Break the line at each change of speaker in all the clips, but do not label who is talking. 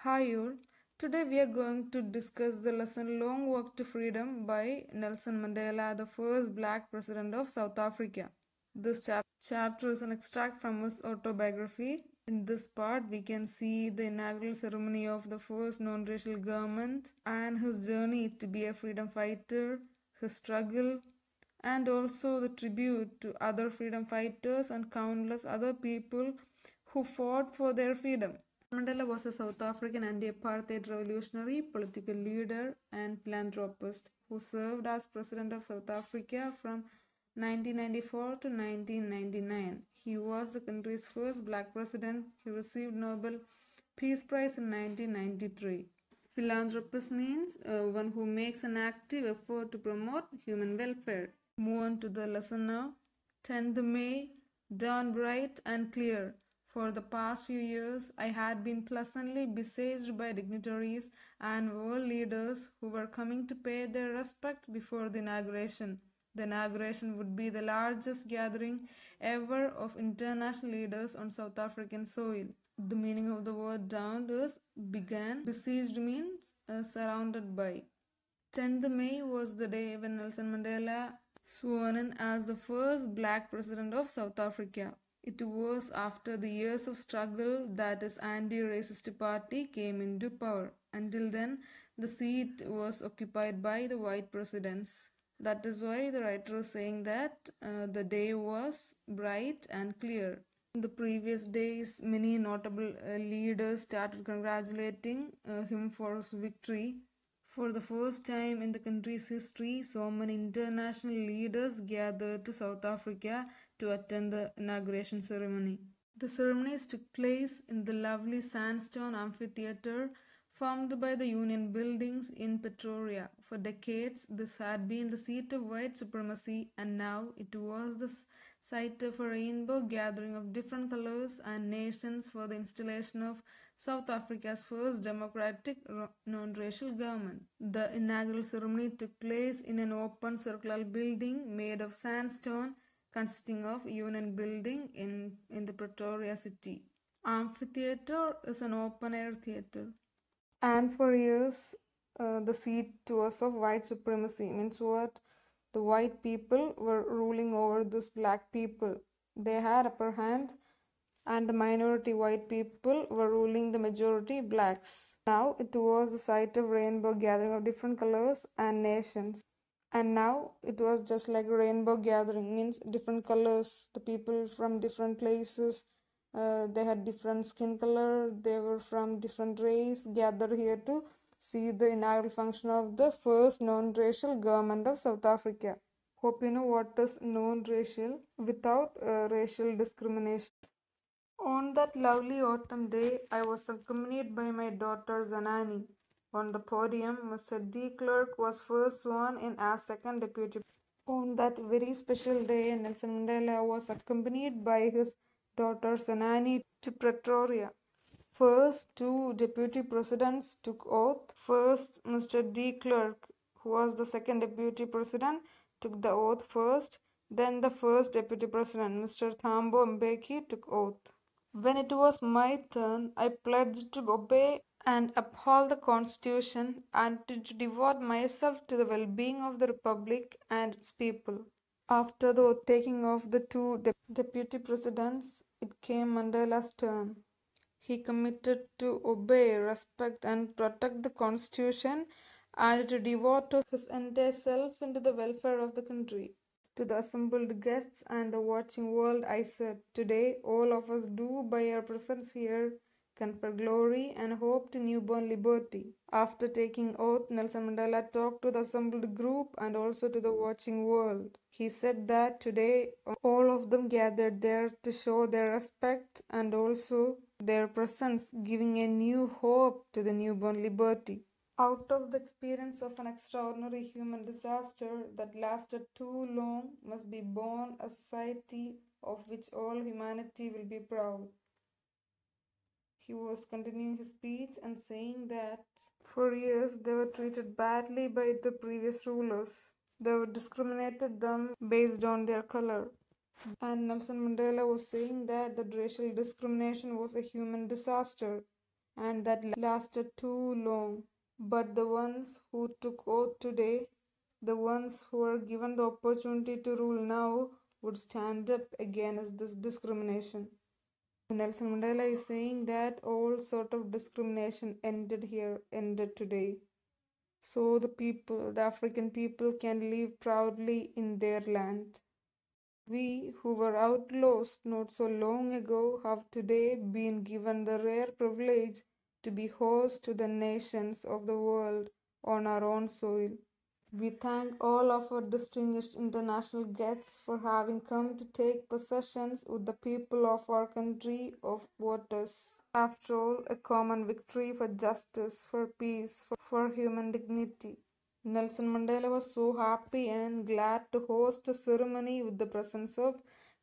Hi all. Today we are going to discuss the lesson Long Walk to Freedom by Nelson Mandela, the first black president of South Africa. This chapter is an extract from his autobiography. In this part, we can see the inaugural ceremony of the first non-racial government and his journey to be a freedom fighter, his struggle, and also the tribute to other freedom fighters and countless other people who fought for their freedom. Mandela was a South African anti-apartheid revolutionary, political leader, and philanthropist who served as president of South Africa from 1994 to 1999. He was the country's first black president. He received Nobel Peace Prize in 1993. Philanthropist means one who makes an active effort to promote human welfare. Move on to the lesson now. 10th May, dawn bright and clear. For the past few years, I had been pleasantly besieged by dignitaries and world leaders who were coming to pay their respect before the inauguration. The inauguration would be the largest gathering ever of international leaders on South African soil. The meaning of the word downed is began. Besieged means surrounded by. 10th May was the day when Nelson Mandela sworn in as the first black president of South Africa. It was after the years of struggle that his anti-racist party came into power. Until then, the seat was occupied by the white presidents. That is why the writer is saying that the day was bright and clear. In the previous days, many notable leaders started congratulating him for his victory. For the first time in the country's history, so many international leaders gathered to South Africa to attend the inauguration ceremony. The ceremonies took place in the lovely sandstone amphitheater formed by the Union buildings in Pretoria. For decades, this had been the seat of white supremacy, and now it was the site of a rainbow gathering of different colors and nations for the installation of South Africa's first democratic non-racial government. The inaugural ceremony took place in an open circular building made of sandstone consisting of Union building in the Pretoria city. Amphitheater is an open-air theater. And for years, the seat was of white supremacy. Means what? The white people were ruling over this black people. They had upper hand, and the minority white people were ruling the majority blacks. Now it was the site of rainbow gathering of different colors and nations. And now it was just like rainbow gathering, means different colors, the people from different places, they had different skin color, they were from different race, gathered here to see the inaugural function of the first non-racial government of South Africa. Hope you know what is non-racial without racial discrimination. On that lovely autumn day, I was accompanied by my daughter Zanani. On the podium, Mr. de Klerk was first sworn in as second deputy. On that very special day, Nelson Mandela was accompanied by his daughter Zanani to Pretoria. First, two deputy presidents took oath. First, Mr. de Klerk, who was the second deputy president, took the oath first. Then the first deputy president, Mr. Thabo Mbeki, took oath. When it was my turn, I pledged to obey and uphold the Constitution and to devote myself to the well-being of the Republic and its people. After the taking of the two deputy presidents, it came Mandela's turn. He committed to obey, respect, and protect the Constitution and to devote his entire self into the welfare of the country. To the assembled guests and the watching world, I said, today all of us do by our presence here confer glory and hope to newborn liberty. After taking oath, Nelson Mandela talked to the assembled group and also to the watching world. He said that today all of them gathered there to show their respect and also their presence, giving a new hope to the newborn liberty. Out of the experience of an extraordinary human disaster that lasted too long must be born a society of which all humanity will be proud. He was continuing his speech and saying that for years they were treated badly by the previous rulers. They were discriminated them based on their color. And Nelson Mandela was saying that the racial discrimination was a human disaster and that lasted too long. But the ones who took oath today, the ones who were given the opportunity to rule now, would stand up against this discrimination. Nelson Mandela is saying that all sort of discrimination ended here, ended today. So the people, the African people, can live proudly in their land. We who were outlaws not so long ago have today been given the rare privilege to be host to the nations of the world on our own soil. We thank all of our distinguished international guests for having come to take possessions with the people of our country of waters. After all, a common victory for justice, for peace, for human dignity. Nelson Mandela was so happy and glad to host a ceremony with the presence of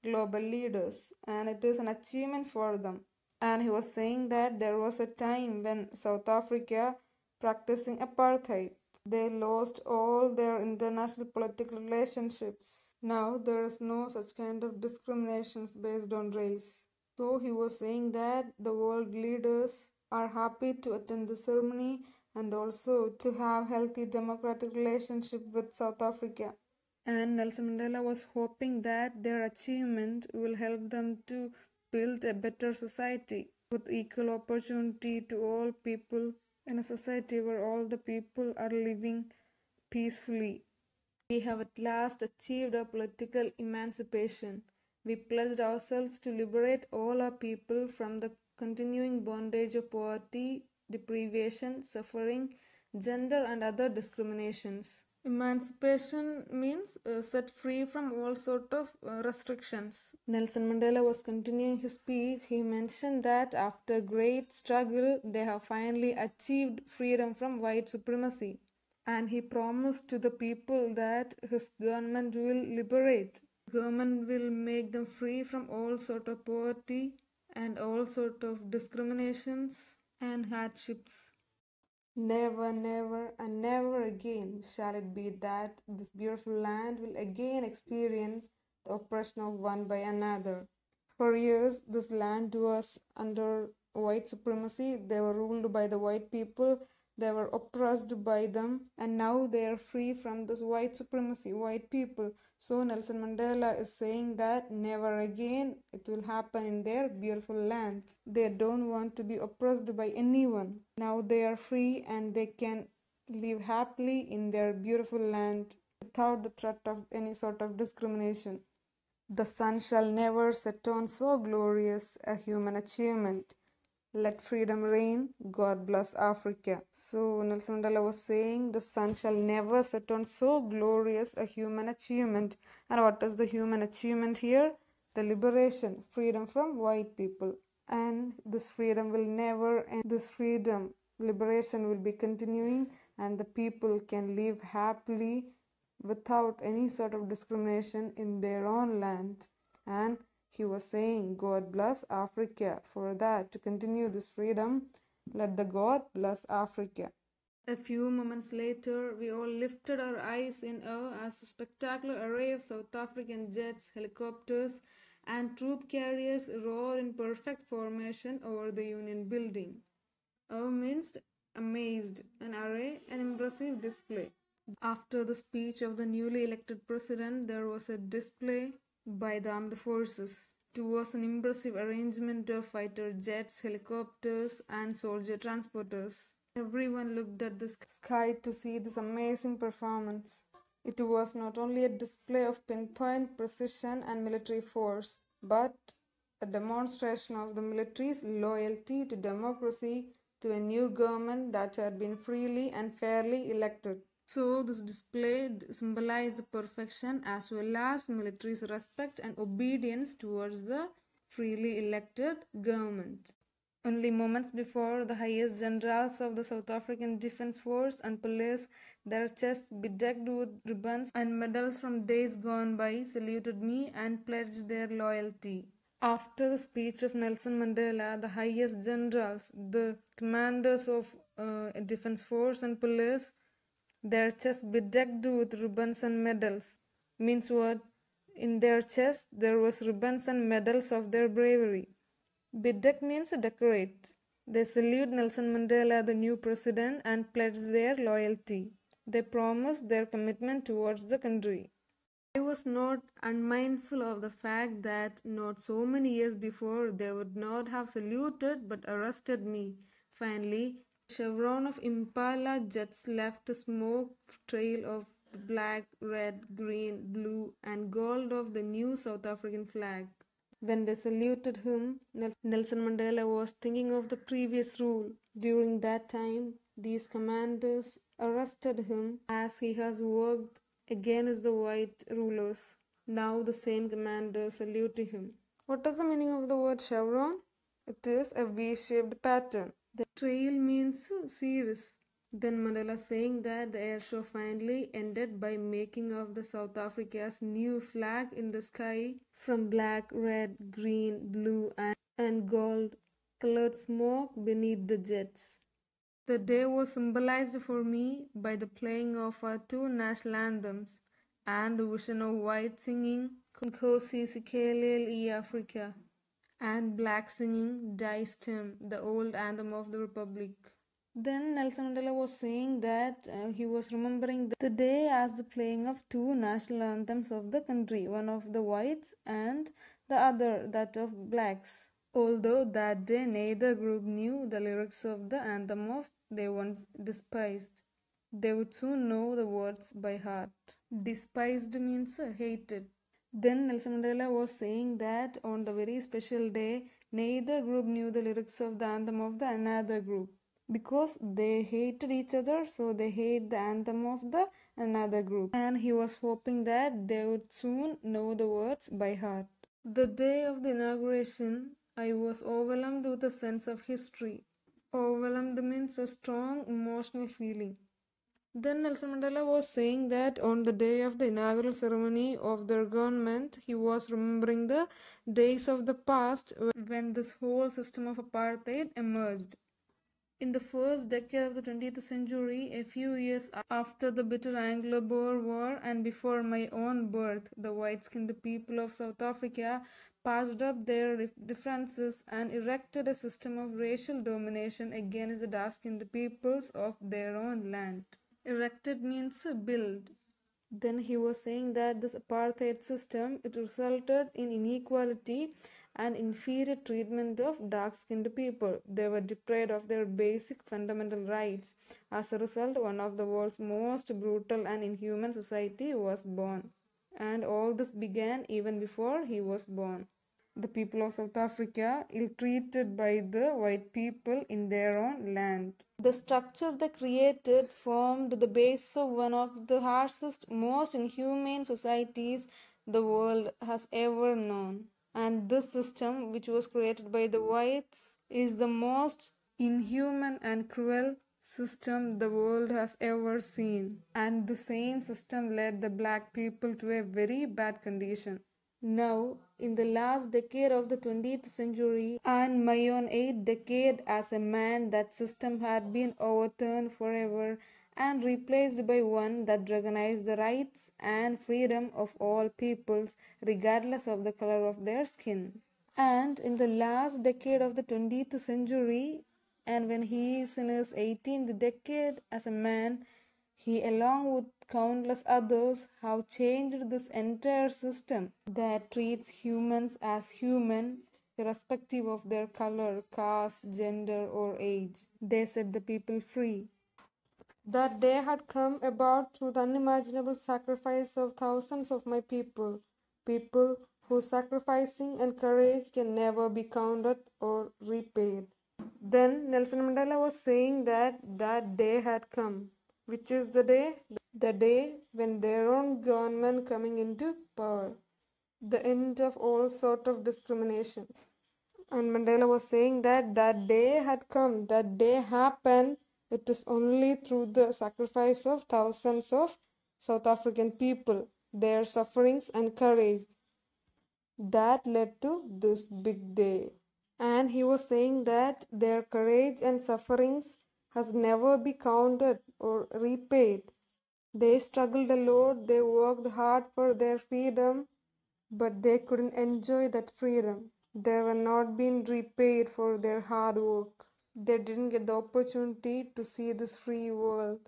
global leaders, and it is an achievement for them. And he was saying that there was a time when South Africa practicing apartheid. They lost all their international political relationships. Now there is no such kind of discriminations based on race. So he was saying that the world leaders are happy to attend the ceremony and also to have healthy democratic relationship with South Africa. And Nelson Mandela was hoping that their achievement will help them to build a better society with equal opportunity to all people in a society where all the people are living peacefully. We have at last achieved our political emancipation. We pledged ourselves to liberate all our people from the continuing bondage of poverty, deprivation, suffering, gender, and other discriminations. Emancipation means set free from all sort of restrictions. Nelson Mandela was continuing his speech. He mentioned that after great struggle, they have finally achieved freedom from white supremacy. And he promised to the people that his government will liberate. Government will make them free from all sort of poverty and all sort of discriminations and hardships. Never, never, and never again shall it be that this beautiful land will again experience the oppression of one by another. For years, this land was under white supremacy. They were ruled by the white people. They were oppressed by them, and now they are free from this white supremacy, white people. So Nelson Mandela is saying that never again it will happen in their beautiful land. They don't want to be oppressed by anyone. Now they are free and they can live happily in their beautiful land without the threat of any sort of discrimination. The sun shall never set on so glorious a human achievement. Let freedom reign. God bless Africa. So Nelson Mandela was saying the sun shall never set on so glorious a human achievement. And what is the human achievement here? The liberation, freedom from white people. And this freedom will never end. This freedom, liberation will be continuing, and the people can live happily without any sort of discrimination in their own land. And he was saying, God bless Africa. For that, to continue this freedom, let the God bless Africa. A few moments later, we all lifted our eyes in awe as a spectacular array of South African jets, helicopters, and troop carriers roared in perfect formation over the Union building. Awe means amazed, an array, an impressive display. After the speech of the newly elected president, there was a display by the armed forces. It was an impressive arrangement of fighter jets, helicopters, and soldier transporters. Everyone looked at the sky to see this amazing performance. It was not only a display of pinpoint precision and military force, but a demonstration of the military's loyalty to democracy, to a new government that had been freely and fairly elected. So this display symbolized the perfection as well as military's respect and obedience towards the freely elected government. Only moments before, the highest generals of the South African Defence Force and Police, their chests bedecked with ribbons and medals from days gone by, saluted me and pledged their loyalty. After the speech of Nelson Mandela, the highest generals, the commanders of Defence Force and Police, their chests bedecked with ribbons and medals. Means what? In their chest there was ribbons and medals of their bravery. Bedeck means decorate. They salute Nelson Mandela, the new president, and pledge their loyalty. They promise their commitment towards the country. I was not unmindful of the fact that not so many years before they would not have saluted but arrested me. Finally, the chevron of Impala jets left the smoke trail of the black, red, green, blue, and gold of the new South African flag. When they saluted him, Nelson Mandela was thinking of the previous rule. During that time, these commanders arrested him as he has worked against the white rulers. Now the same commanders salute him. What is the meaning of the word chevron? It is a V-shaped pattern. The trail means series. Then Mandela saying that the air show finally ended by making of the South Africa's new flag in the sky from black, red, green, blue and gold colored smoke beneath the jets. The day was symbolized for me by the playing of our two national anthems and the vision of white singing Nkosi Sikelel Africa and black singing Die Stem, the old anthem of the Republic. Then Nelson Mandela was saying that he was remembering the day as the playing of two national anthems of the country, one of the whites and the other that of blacks. Although that day neither group knew the lyrics of the anthem of they once despised, they would soon know the words by heart. Despised means hated. Then Nelson Mandela was saying that on the very special day, neither group knew the lyrics of the anthem of the another group. Because they hated each other, so they hate the anthem of the another group. And he was hoping that they would soon know the words by heart. The day of the inauguration, I was overwhelmed with a sense of history. Overwhelmed means a strong emotional feeling. Then Nelson Mandela was saying that on the day of the inaugural ceremony of their government, he was remembering the days of the past when this whole system of apartheid emerged. In the first decade of the 20th century, a few years after the bitter Anglo-Boer War and before my own birth, the white-skinned people of South Africa patched up their differences and erected a system of racial domination against the dark-skinned peoples of their own land. Erected means build. Then he was saying that this apartheid system, it resulted in inequality and inferior treatment of dark-skinned people. They were deprived of their basic fundamental rights. As a result, one of the world's most brutal and inhuman society was born. And all this began even before he was born. The people of South Africa ill-treated by the white people in their own land. The structure they created formed the base of one of the harshest, most inhumane societies the world has ever known. And this system, which was created by the whites, is the most inhuman and cruel system the world has ever seen. And the same system led the black people to a very bad condition. Now, in the last decade of the 20th century and my own 8th decade as a man, that system had been overturned forever and replaced by one that recognized the rights and freedom of all peoples regardless of the color of their skin. And in the last decade of the 20th century, and when he is in his 18th decade as a man, he, along with countless others, have changed this entire system that treats humans as human, irrespective of their color, caste, gender, or age. They set the people free. That day had come about through the unimaginable sacrifice of thousands of my people, people whose sacrificing and courage can never be counted or repaid. Then Nelson Mandela was saying that that day had come, which is the day when their own government coming into power, the end of all sort of discrimination. And Mandela was saying that that day had come, that day happened. It is only through the sacrifice of thousands of South African people, their sufferings and courage, that led to this big day. And he was saying that their courage and sufferings has never been counted or repaid. They struggled a lot, they worked hard for their freedom, but they couldn't enjoy that freedom. They were not being repaid for their hard work. they didn't get the opportunity to see this free world.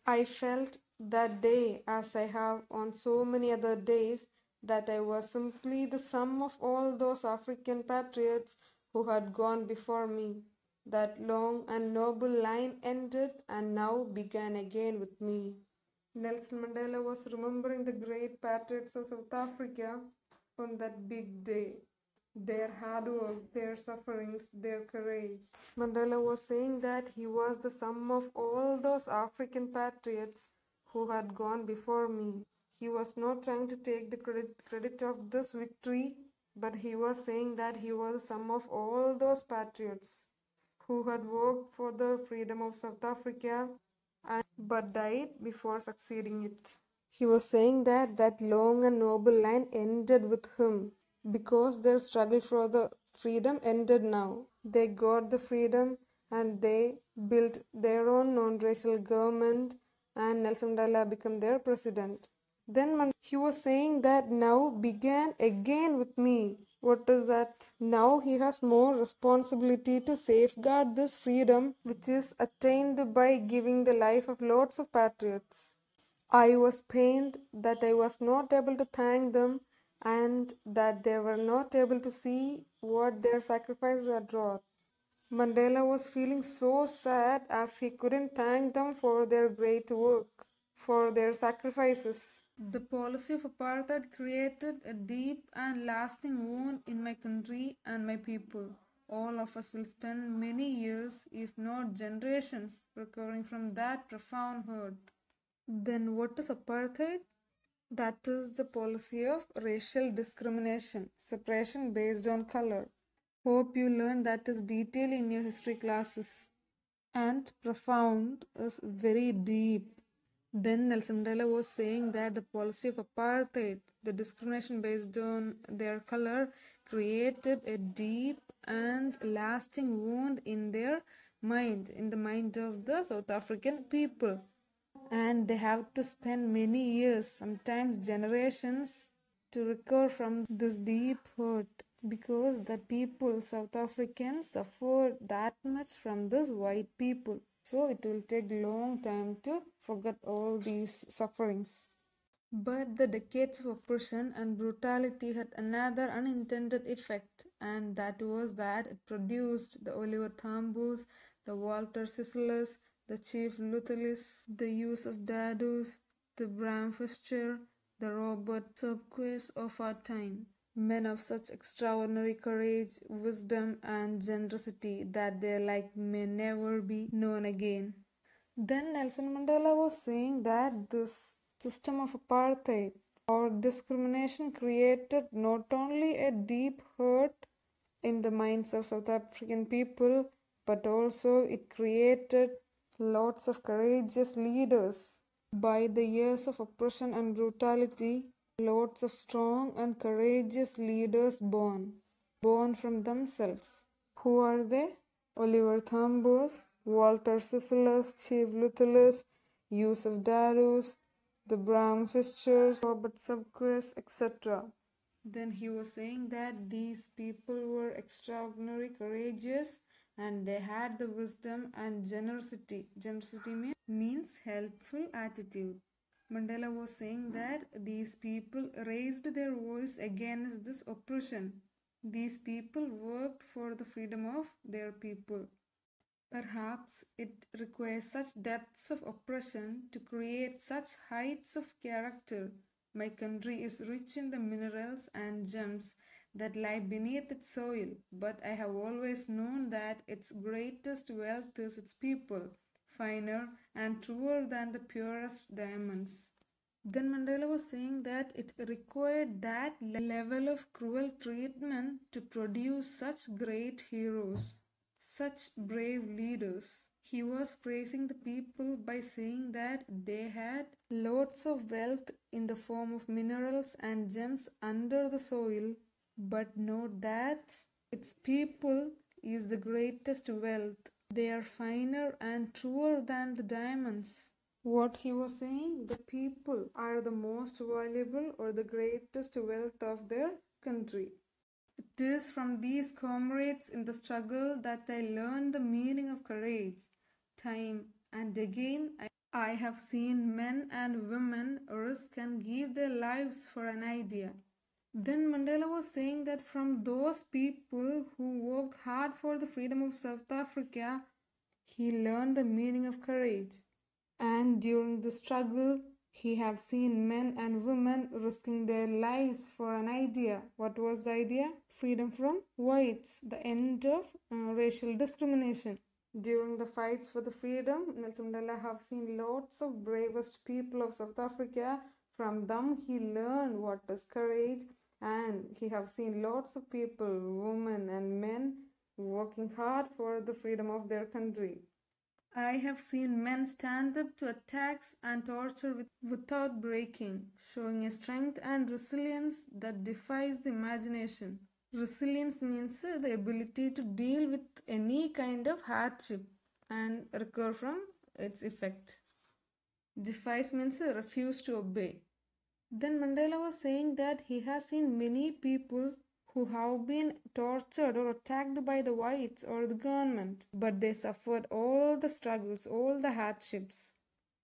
I felt that day, as I have on so many other days, that I was simply the sum of all those African patriots who had gone before me. That long and noble line ended and now began again with me. Nelson Mandela was remembering the great patriots of South Africa on that big day. Their hard work, their sufferings, their courage. Mandela was saying that he was the sum of all those African patriots who had gone before me. He was not trying to take the credit of this victory, but he was saying that he was the sum of all those patriots who had worked for the freedom of South Africa but died before succeeding it. He was saying that that long and noble line ended with him because their struggle for the freedom ended now. They got the freedom and they built their own non-racial government and Nelson Mandela became their president. Then he was saying that now began again with me. What is that? Now he has more responsibility to safeguard this freedom which is attained by giving the life of lots of patriots. I was pained that I was not able to thank them and that they were not able to see what their sacrifices had wrought. Mandela was feeling so sad as he couldn't thank them for their great work, for their sacrifices. The policy of apartheid created a deep and lasting wound in my country and my people. All of us will spend many years, if not generations, recovering from that profound hurt. Then what is apartheid? That is the policy of racial discrimination, separation based on color. Hope you learned that is detailed in your history classes. And profound is very deep. Then Nelson Mandela was saying that the policy of apartheid, the discrimination based on their color, created a deep and lasting wound in their mind, in the mind of the South African people. And they have to spend many years, sometimes generations, to recover from this deep hurt because the people, South Africans, suffered that much from this white people. So it will take long time to forget all these sufferings. But the decades of oppression and brutality had another unintended effect, and that was that it produced the Oliver Thambos, the Walter Sisulu, the Chief Luthelis, the use of Dadus, the Bram Fischer, the Robert Sobquist of our time. Men of such extraordinary courage, wisdom, and generosity that their like may never be known again. Then Nelson Mandela was saying that this system of apartheid or discrimination created not only a deep hurt in the minds of South African people, but also it created lots of courageous leaders. By the years of oppression and brutality, lots of strong and courageous leaders born from themselves. Who are they? Oliver Thambos, Walter Sisulu, Chief Luthelis, Yusuf Dadus, the Bram Fischers, Robert Sobquist, etc. Then he was saying that these people were extraordinary courageous and they had the wisdom and generosity. Generosity means helpful attitude. Mandela was saying that these people raised their voice against this oppression. These people worked for the freedom of their people. Perhaps it requires such depths of oppression to create such heights of character. My country is rich in the minerals and gems that lie beneath its soil, but I have always known that its greatest wealth is its people, finer and truer than the purest diamonds. Then Mandela was saying that it required that level of cruel treatment to produce such great heroes, such brave leaders. He was praising the people by saying that they had lots of wealth in the form of minerals and gems under the soil, but note that its people is the greatest wealth. They are finer and truer than the diamonds. What he was saying, the people are the most valuable or the greatest wealth of their country. It is from these comrades in the struggle that I learned the meaning of courage. Time and again, I have seen men and women risk and give their lives for an idea. Then Mandela was saying that from those people who worked hard for the freedom of South Africa, he learned the meaning of courage. And during the struggle, he have seen men and women risking their lives for an idea. What was the idea? Freedom from whites, the end of racial discrimination. During the fights for the freedom, Nelson Mandela have seen lots of bravest people of South Africa. From them, he learned what is courage, and he have seen lots of people, women and men, working hard for the freedom of their country. I have seen men stand up to attacks and torture without breaking, showing a strength and resilience that defies the imagination. Resilience means the ability to deal with any kind of hardship and recover from its effect. Defies means refuse to obey. Then Mandela was saying that he has seen many people who have been tortured or attacked by the whites or the government, but they suffered all the struggles, all the hardships.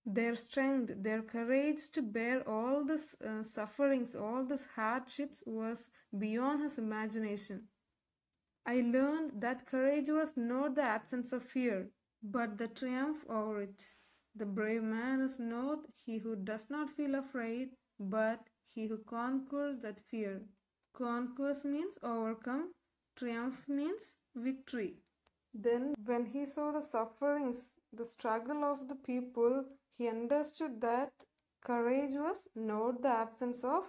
Their strength, their courage to bear all these sufferings, all these hardships was beyond his imagination. I learned that courage was not the absence of fear, but the triumph over it. The brave man is not he who does not feel afraid, but he who conquers that fear. Conquers means overcome, triumph means victory. Then, when he saw the sufferings, the struggle of the people, he understood that courage was not the absence of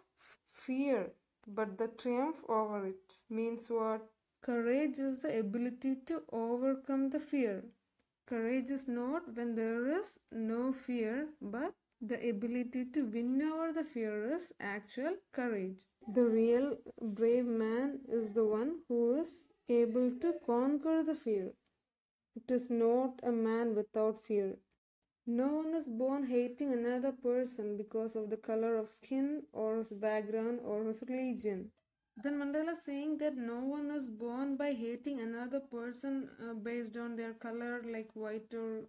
fear, but the triumph over it. Means what? Courage is the ability to overcome the fear. Courage is not when there is no fear, but the ability to win over the fear is actual courage. The real brave man is the one who is able to conquer the fear. It is not a man without fear. No one is born hating another person because of the color of skin or his background or his religion. Then Mandela saying that no one is born by hating another person based on their color like white or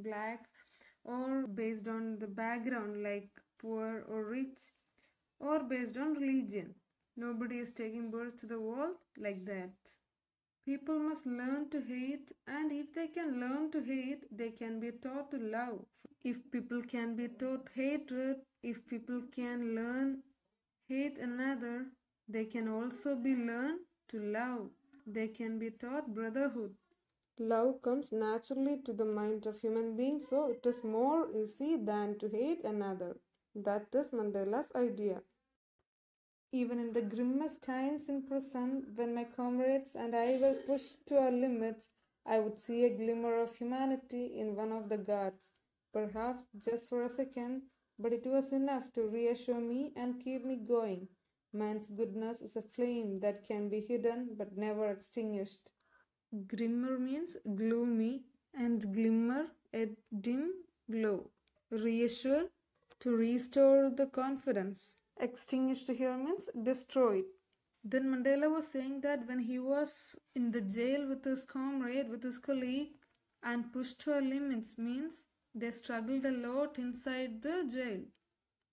black, or based on the background like poor or rich, or based on religion. Nobody is taking birth to the world like that. People must learn to hate, and if they can learn to hate, they can be taught to love. If people can be taught hatred, if people can learn hate another, they can also be learned to love. They can be taught brotherhood. Love comes naturally to the mind of human beings, so it is more easy than to hate another. That is Mandela's idea. Even in the grimmest times in prison, when my comrades and I were pushed to our limits, I would see a glimmer of humanity in one of the guards, perhaps just for a second, but it was enough to reassure me and keep me going. Man's goodness is a flame that can be hidden but never extinguished. Grimmer means gloomy, and glimmer, a dim glow. Reassure, to restore the confidence. Extinguished here means destroyed. Then Mandela was saying that when he was in the jail with his comrade, with his colleague, and pushed to our limits means they struggled a lot inside the jail.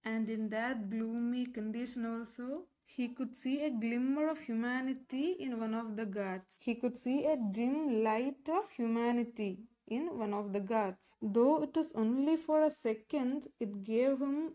And in that gloomy condition also, he could see a glimmer of humanity in one of the guards. He could see a dim light of humanity in one of the guards. Though it is only for a second, it gave him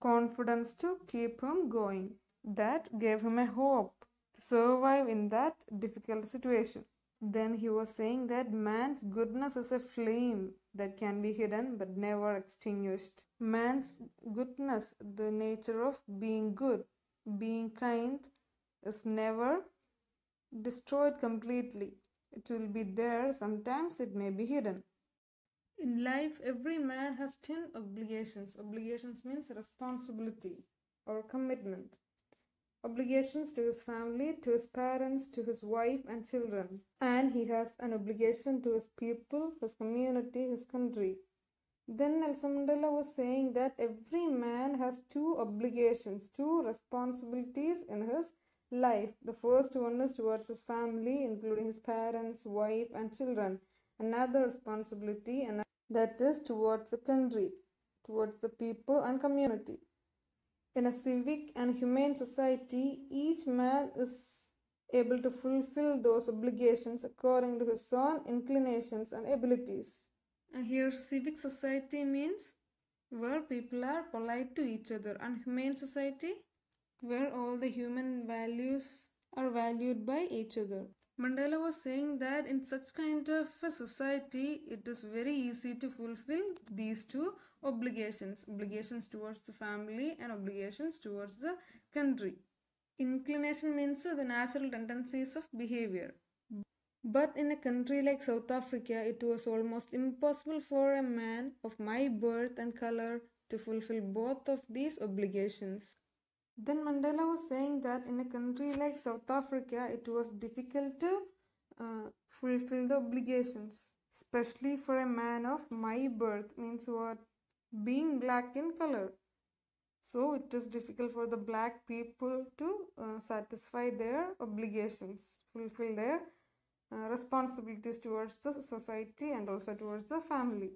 confidence to keep him going. That gave him a hope to survive in that difficult situation. Then he was saying that man's goodness is a flame that can be hidden but never extinguished. Man's goodness, the nature of being good, being kind, is never destroyed completely. It will be there, sometimes it may be hidden. In life, every man has 10 obligations. Obligations means responsibility or commitment. Obligations to his family, to his parents, to his wife and children. And he has an obligation to his people, his community, his country. Then Nelson Mandela was saying that every man has 2 obligations, 2 responsibilities in his life. The first one is towards his family, including his parents, wife, and children. Another responsibility, and that is towards the country, towards the people and community. In a civic and humane society, each man is able to fulfill those obligations according to his own inclinations and abilities. And here, civic society means where people are polite to each other, and humane society where all the human values are valued by each other. Mandela was saying that in such kind of a society, it is very easy to fulfill these two obligations towards the family and obligations towards the country. Inclination means the natural tendencies of behavior. But in a country like South Africa, it was almost impossible for a man of my birth and color to fulfill both of these obligations. Then Mandela was saying that in a country like South Africa, it was difficult to fulfill the obligations, especially for a man of my birth, means what? Being black in color. So it is difficult for the black people to satisfy their obligations, fulfill their responsibilities towards the society and also towards the family.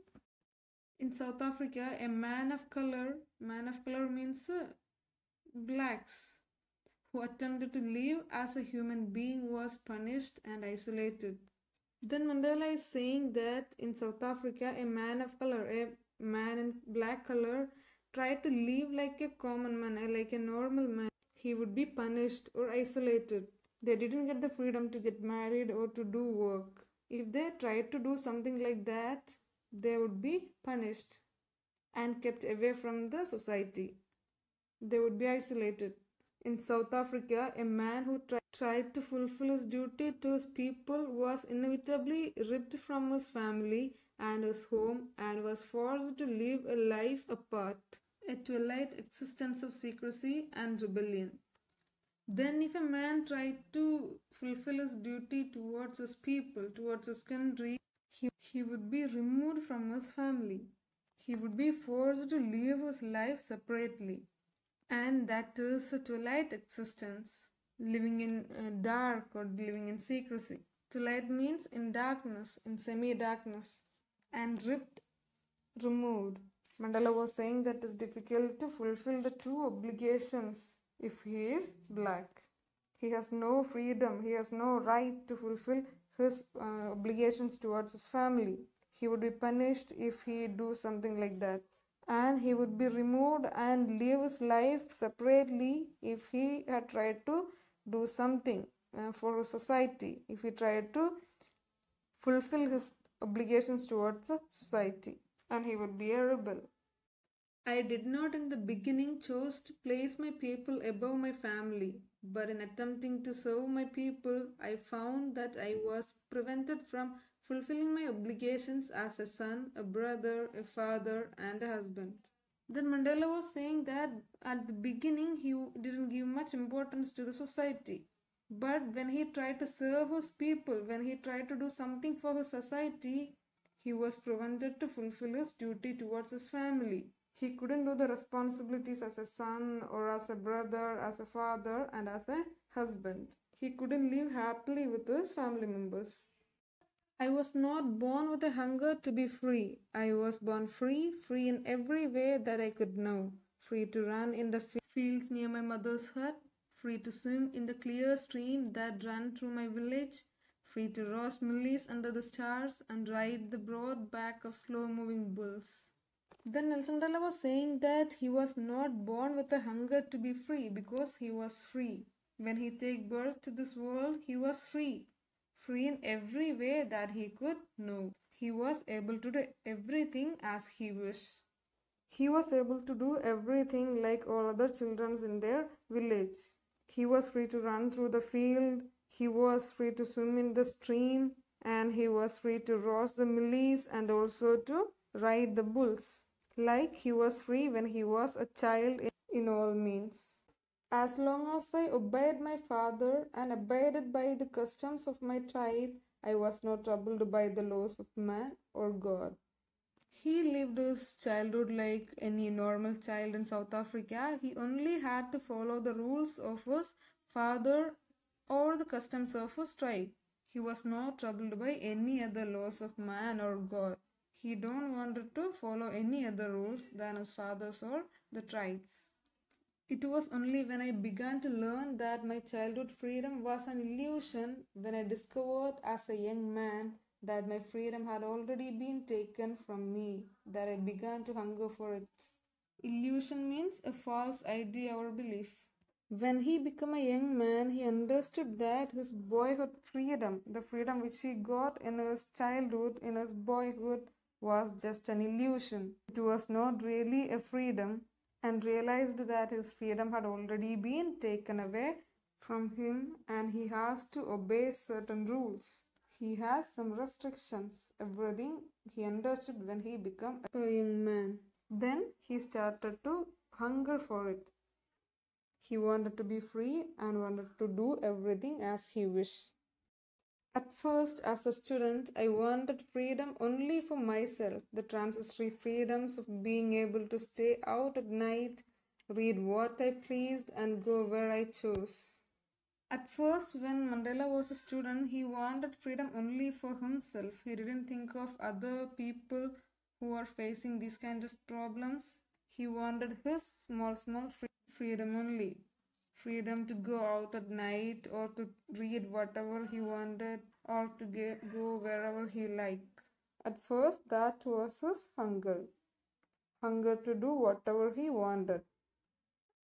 In South Africa, a man of color means blacks who attempted to live as a human being was punished and isolated. Then Mandela is saying that in South Africa, a man of color, a man in black color, tried to live like a common man, like a normal man. He would be punished or isolated. They didn't get the freedom to get married or to do work. If they tried to do something like that, they would be punished and kept away from the society. They would be isolated. In South Africa, a man who tried to fulfill his duty to his people was inevitably ripped from his family and his home and was forced to live a life apart, a twilight existence of secrecy and rebellion. Then, if a man tried to fulfill his duty towards his people, towards his country, he would be removed from his family. He would be forced to live his life separately. And that is a twilight existence, living in dark or living in secrecy. Twilight means in darkness, in semi-darkness, and ripped, removed. Mandela was saying that it's difficult to fulfill the two obligations if he is black. He has no freedom, he has no right to fulfill his obligations towards his family. He would be punished if he do something like that. And he would be removed and live his life separately if he had tried to do something for society, if he tried to fulfill his obligations towards the society, and he would be a rebel. I did not in the beginning choose to place my people above my family, but in attempting to serve my people, I found that I was prevented from fulfilling my obligations as a son, a brother, a father, and a husband. Then Mandela was saying that at the beginning he didn't give much importance to the society. But when he tried to serve his people, when he tried to do something for his society, he was prevented to fulfill his duty towards his family. He couldn't do the responsibilities as a son or as a brother, as a father, and as a husband. He couldn't live happily with his family members. I was not born with a hunger to be free. I was born free, free in every way that I could know. Free to run in the fields near my mother's hut, free to swim in the clear stream that ran through my village, free to roast millies under the stars and ride the broad back of slow-moving bulls. Then Nelson Mandela was saying that he was not born with a hunger to be free because he was free. When he took birth to this world, he was free. Free in every way that he could know. He was able to do everything as he wished. He was able to do everything like all other children in their village. He was free to run through the field, he was free to swim in the stream, and he was free to roast the millies and also to ride the bulls. Like he was free when he was a child in all means. As long as I obeyed my father and abided by the customs of my tribe, I was not troubled by the laws of man or God. He lived his childhood like any normal child in South Africa. He only had to follow the rules of his father, or the customs of his tribe. He was not troubled by any other laws of man or God. He don't wanted to follow any other rules than his fathers or the tribes. It was only when I began to learn that my childhood freedom was an illusion, when I discovered as a young man that my freedom had already been taken from me, that I began to hunger for it. Illusion means a false idea or belief. When he became a young man, he understood that his boyhood freedom, the freedom which he got in his childhood, in his boyhood, was just an illusion. It was not really a freedom, and realized that his freedom had already been taken away from him and he has to obey certain rules. He has some restrictions. Everything he understood when he became a young man. Then he started to hunger for it. He wanted to be free and wanted to do everything as he wished. At first, as a student, I wanted freedom only for myself, the transitory freedoms of being able to stay out at night, read what I pleased, and go where I chose. At first, when Mandela was a student, he wanted freedom only for himself. He didn't think of other people who are facing these kinds of problems. He wanted his small freedom only. Freedom to go out at night or to read whatever he wanted or to go wherever he liked. At first, that was his hunger. Hunger to do whatever he wanted.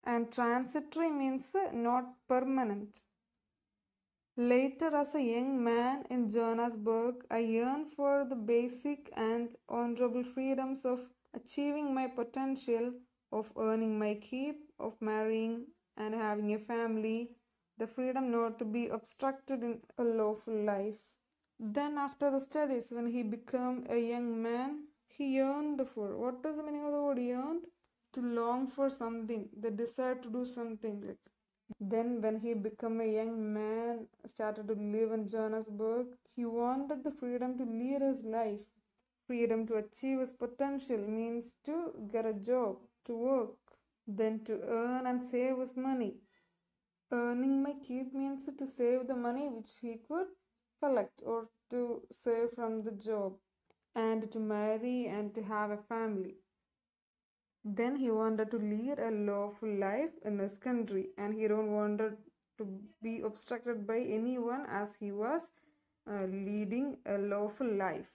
And transitory means not permanent. Later, as a young man in Johannesburg, I yearned for the basic and honorable freedoms of achieving my potential, of earning my keep, of marrying and having a family, the freedom not to be obstructed in a lawful life. Then, after the studies, when he became a young man, he yearned for. What does the meaning of the word yearned? To long for something, the desire to do something. Then, when he became a young man, started to live in Johannesburg, he wanted the freedom to lead his life. Freedom to achieve his potential means to get a job, to work, then to earn and save his money. Earning my keep means to save the money which he could collect or to save from the job, and to marry and to have a family. Then he wanted to lead a lawful life in his country, and he don't wanted to be obstructed by anyone as he was leading a lawful life.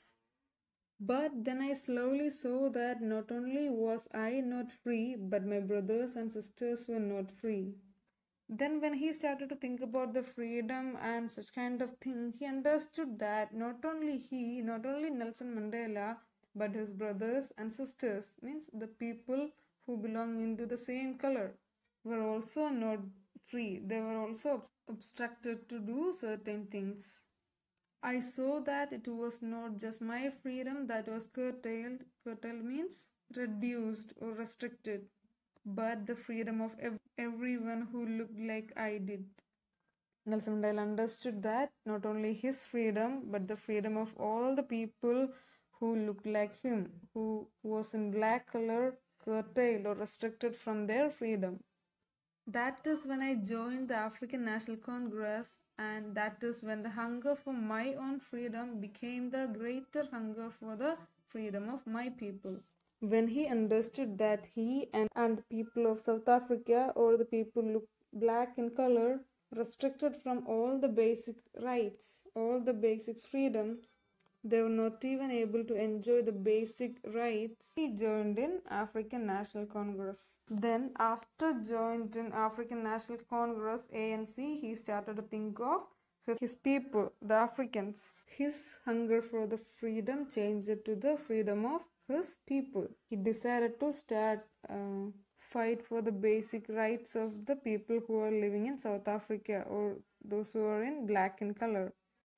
But then I slowly saw that not only was I not free, but my brothers and sisters were not free. Then when he started to think about the freedom and such kind of thing, he understood that not only Nelson Mandela, but his brothers and sisters, means the people who belong into the same color, were also not free. They were also obstructed to do certain things. I saw that it was not just my freedom that was curtailed. Curtailed means reduced or restricted, but the freedom of everyone who looked like I did. Nelson Mandela understood that not only his freedom, but the freedom of all the people who looked like him, who was in black color, curtailed or restricted from their freedom. That is when I joined the African National Congress, and that is when the hunger for my own freedom became the greater hunger for the freedom of my people. When he understood that he and the people of South Africa, or the people look black in color, restricted from all the basic rights, all the basic freedoms, they were not even able to enjoy the basic rights. He joined in African National Congress. Then after joined in African National Congress, ANC, he started to think of his people, the Africans. His hunger for the freedom changed to the freedom of his people. He decided to start fight for the basic rights of the people who are living in South Africa, or those who are in black in color.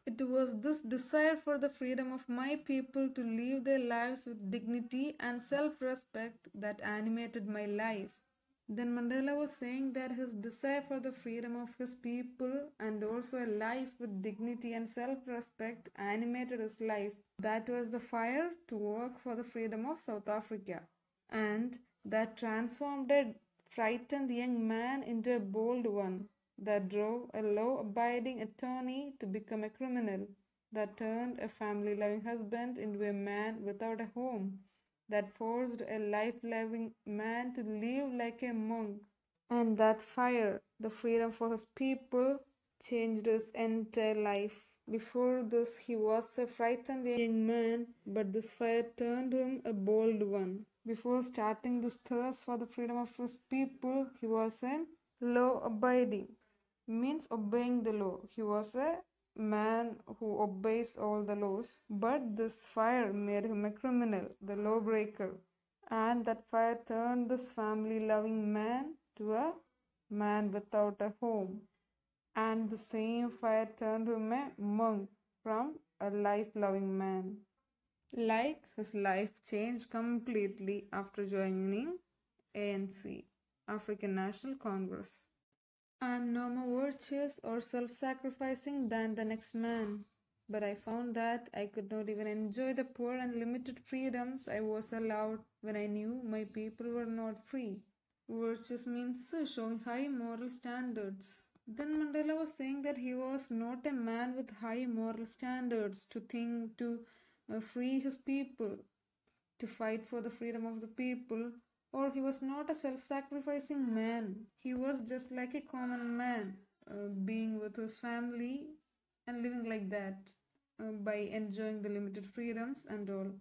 It was this desire for the freedom of my people to live their lives with dignity and self-respect that animated my life. Then Mandela was saying that his desire for the freedom of his people and also a life with dignity and self-respect animated his life. That was the fire to work for the freedom of South Africa. And that transformed a frightened young man into a bold one. that drove a law-abiding attorney to become a criminal, that turned a family-loving husband into a man without a home, that forced a life-loving man to live like a monk, and that fire, the freedom for his people, changed his entire life. Before this, he was a frightened young man, but this fire turned him a bold one. Before starting this thirst for the freedom of his people, he was a law abiding, means obeying the law. He was a man who obeys all the laws, but this fire made him a criminal, the lawbreaker. And that fire turned this family loving man to a man without a home. And the same fire turned him a monk from a life loving man. Like his life changed completely after joining ANC, African National Congress. I am no more virtuous or self sacrificing than the next man, but I found that I could not even enjoy the poor and limited freedoms I was allowed when I knew my people were not free. Virtuous means showing high moral standards. Then Mandela was saying that he was not a man with high moral standards to think to free his people, to fight for the freedom of the people, or he was not a self sacrificing man. He was just like a common man, being with his family and living like that by enjoying the limited freedoms and all.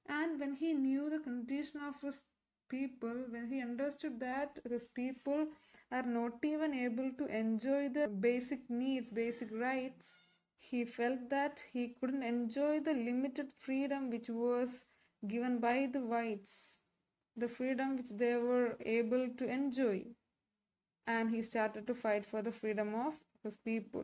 And when he knew the condition of his people, when he understood that his people are not even able to enjoy the basic needs, basic rights, he felt that he couldn't enjoy the limited freedom which was given by the whites, the freedom which they were able to enjoy. And he started to fight for the freedom of his people.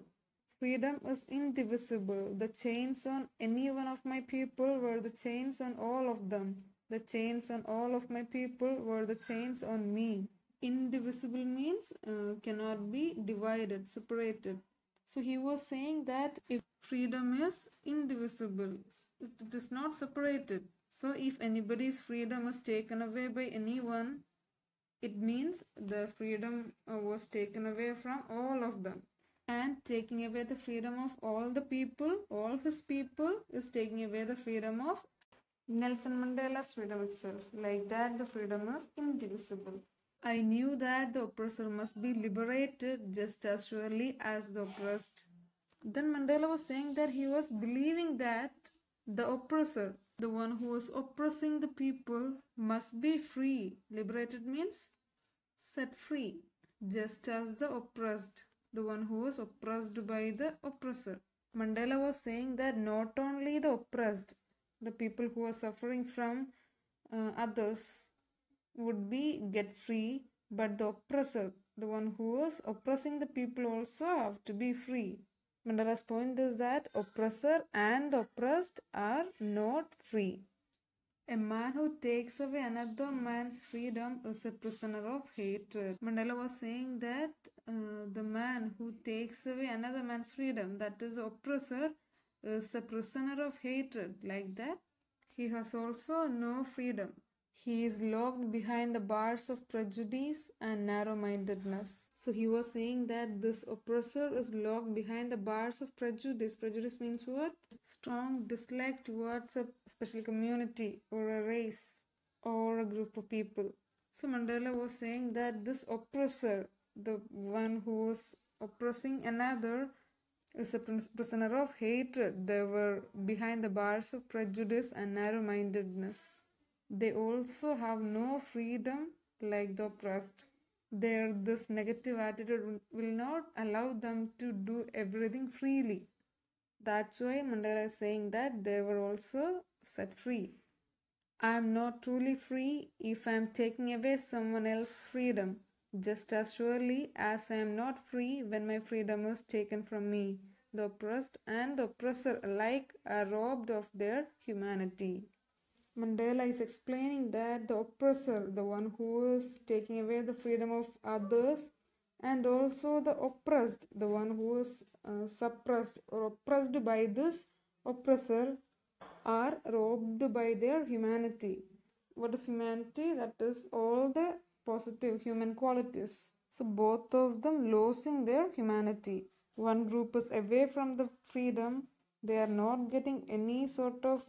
Freedom is indivisible. The chains on any one of my people were the chains on all of them. The chains on all of my people were the chains on me. Indivisible means cannot be divided, separated. So he was saying that if freedom is indivisible, it is not separated. So if anybody's freedom is taken away by anyone, it means the freedom was taken away from all of them. And taking away the freedom of all the people, all his people, is taking away the freedom of Nelson Mandela's freedom itself. Like that, the freedom is indivisible. I knew that the oppressor must be liberated just as surely as the oppressed. Then Mandela was saying that he was believing that the oppressor, the one who was oppressing the people, must be free. Liberated means set free, just as the oppressed, the one who was oppressed by the oppressor. Mandela was saying that not only the oppressed, the people who are suffering from others, would be get free, but the oppressor, the one who was oppressing the people, also have to be free. Mandela's point is that oppressor and the oppressed are not free. A man who takes away another man's freedom is a prisoner of hatred. Mandela was saying that the man who takes away another man's freedom, that is oppressor, is a prisoner of hatred. Like that, he has also no freedom. He is locked behind the bars of prejudice and narrow-mindedness. So he was saying that this oppressor is locked behind the bars of prejudice. Prejudice means what? Strong dislike towards a special community or a race or a group of people. So Mandela was saying that this oppressor, the one who was oppressing another, is a prisoner of hatred. They were behind the bars of prejudice and narrow-mindedness. They also have no freedom like the oppressed. This negative attitude will not allow them to do everything freely. That's why Mandela is saying that they were also set free. I am not truly free if I am taking away someone else's freedom, just as surely as I am not free when my freedom is taken from me. The oppressed and the oppressor alike are robbed of their humanity. Mandela is explaining that the oppressor, the one who is taking away the freedom of others, and also the oppressed, the one who is suppressed or oppressed by this oppressor, are robbed by their humanity. What is humanity? That is all the positive human qualities. So both of them losing their humanity. One group is away from the freedom. They are not getting any sort of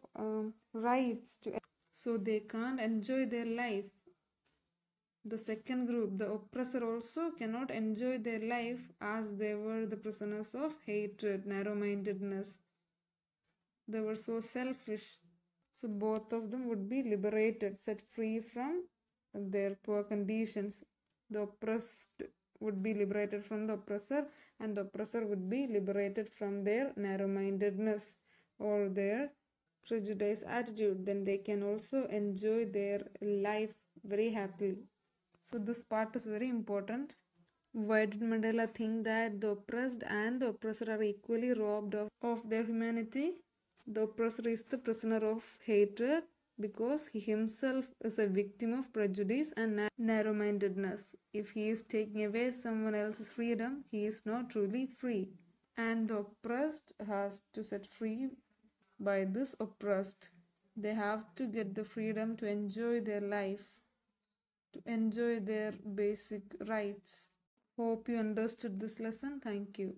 rights to, so they can't enjoy their life. The second group, the oppressor, also cannot enjoy their life as they were the prisoners of hatred, narrow-mindedness. They were so selfish. So both of them would be liberated, set free from their poor conditions. The oppressed would be liberated from the oppressor, and the oppressor would be liberated from their narrow-mindedness or their prejudiced attitude. Then they can also enjoy their life very happily. So this part is very important. Why did Mandela think that the oppressed and the oppressor are equally robbed of their humanity? The oppressor is the prisoner of hatred because he himself is a victim of prejudice and narrow-mindedness. If he is taking away someone else's freedom, he is not truly free. And the oppressed has to set free by this oppressed. They have to get the freedom to enjoy their life, to enjoy their basic rights. Hope you understood this lesson. Thank you.